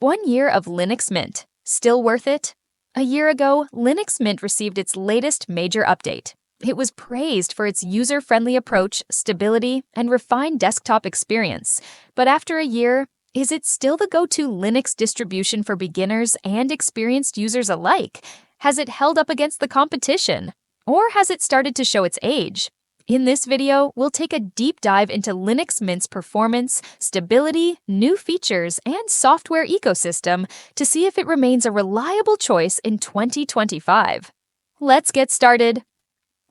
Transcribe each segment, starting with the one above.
1 year of Linux Mint. Still worth it? A year ago, Linux Mint received its latest major update. It was praised for its user-friendly approach, stability, and refined desktop experience. But after a year, is it still the go-to Linux distribution for beginners and experienced users alike? Has it held up against the competition? Or has it started to show its age? In this video, we'll take a deep dive into Linux Mint's performance, stability, new features, and software ecosystem to see if it remains a reliable choice in 2025. Let's get started.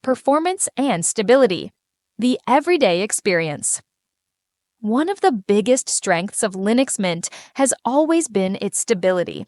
Performance and stability. The everyday experience. One of the biggest strengths of Linux Mint has always been its stability.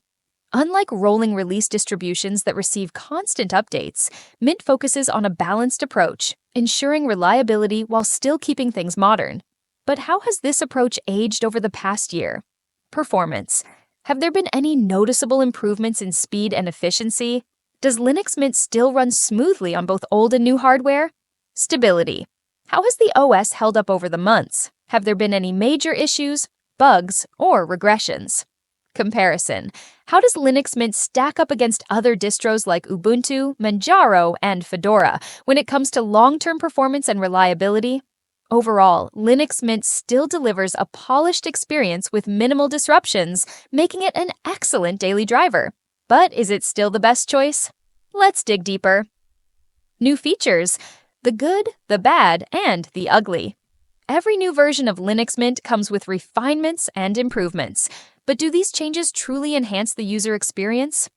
Unlike rolling release distributions that receive constant updates, Mint focuses on a balanced approach, ensuring reliability while still keeping things modern. But how has this approach aged over the past year? Performance. Have there been any noticeable improvements in speed and efficiency? Does Linux Mint still run smoothly on both old and new hardware? Stability. How has the OS held up over the months? Have there been any major issues, bugs, or regressions? Comparison. How does Linux Mint stack up against other distros like Ubuntu, Manjaro, and Fedora when it comes to long-term performance and reliability? Overall, Linux Mint still delivers a polished experience with minimal disruptions, making it an excellent daily driver. But is it still the best choice? Let's dig deeper. New features: the good, the bad, and the ugly. Every new version of Linux Mint comes with refinements and improvements. But do these changes truly enhance the user experience?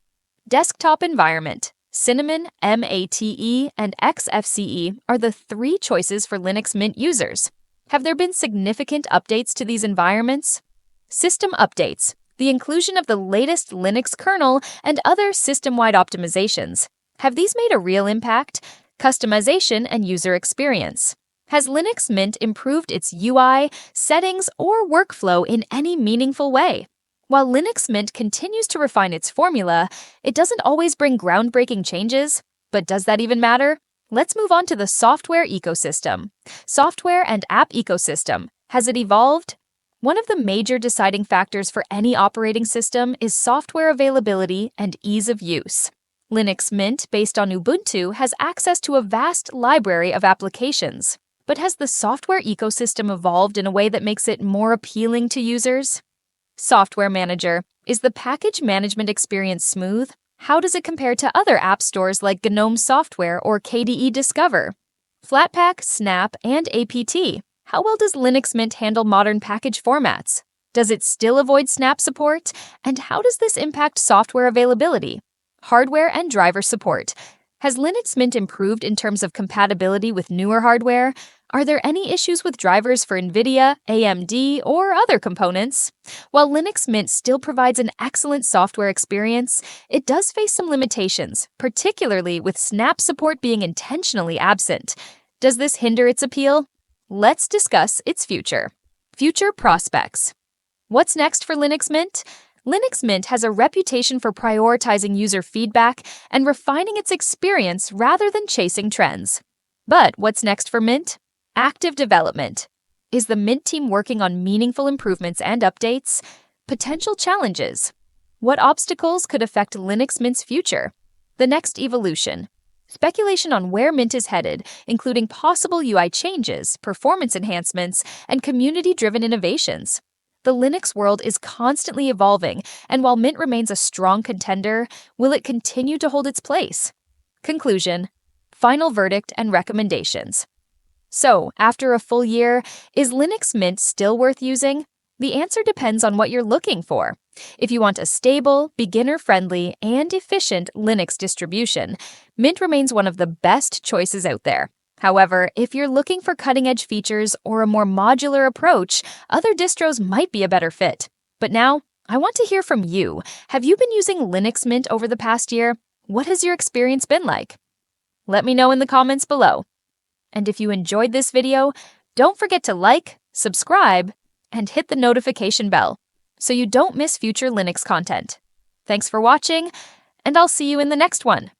Desktop environment. Cinnamon, MATE, and XFCE are the three choices for Linux Mint users. Have there been significant updates to these environments? System updates. The inclusion of the latest Linux kernel and other system-wide optimizations. Have these made a real impact? Customization and user experience. Has Linux Mint improved its UI, settings, or workflow in any meaningful way? While Linux Mint continues to refine its formula, it doesn't always bring groundbreaking changes. But does that even matter? Let's move on to the software ecosystem. Software and app ecosystem. Has it evolved? One of the major deciding factors for any operating system is software availability and ease of use. Linux Mint, based on Ubuntu, has access to a vast library of applications. But has the software ecosystem evolved in a way that makes it more appealing to users? Software Manager. Is the package management experience smooth? How does it compare to other app stores like GNOME Software or KDE Discover? Flatpak, Snap, and APT. How well does Linux Mint handle modern package formats? Does it still avoid Snap support? And how does this impact software availability? Hardware and driver support. Has Linux Mint improved in terms of compatibility with newer hardware? Are there any issues with drivers for NVIDIA, AMD, or other components? While Linux Mint still provides an excellent software experience, it does face some limitations, particularly with Snap support being intentionally absent. Does this hinder its appeal? Let's discuss its future. Future prospects. What's next for Linux Mint? Linux Mint has a reputation for prioritizing user feedback and refining its experience rather than chasing trends. But what's next for Mint? Active development. Is the Mint team working on meaningful improvements and updates? Potential challenges. What obstacles could affect Linux Mint's future? The next evolution. Speculation on where Mint is headed, including possible UI changes, performance enhancements, and community-driven innovations. The Linux world is constantly evolving, and while Mint remains a strong contender, will it continue to hold its place? Conclusion. Final verdict and recommendations. So, after a full year, is Linux Mint still worth using? The answer depends on what you're looking for. If you want a stable, beginner-friendly, and efficient Linux distribution, Mint remains one of the best choices out there. However, if you're looking for cutting-edge features or a more modular approach, other distros might be a better fit. But now, I want to hear from you. Have you been using Linux Mint over the past year? What has your experience been like? Let me know in the comments below. And if you enjoyed this video, don't forget to like, subscribe, and hit the notification bell so you don't miss future Linux content. Thanks for watching, and I'll see you in the next one.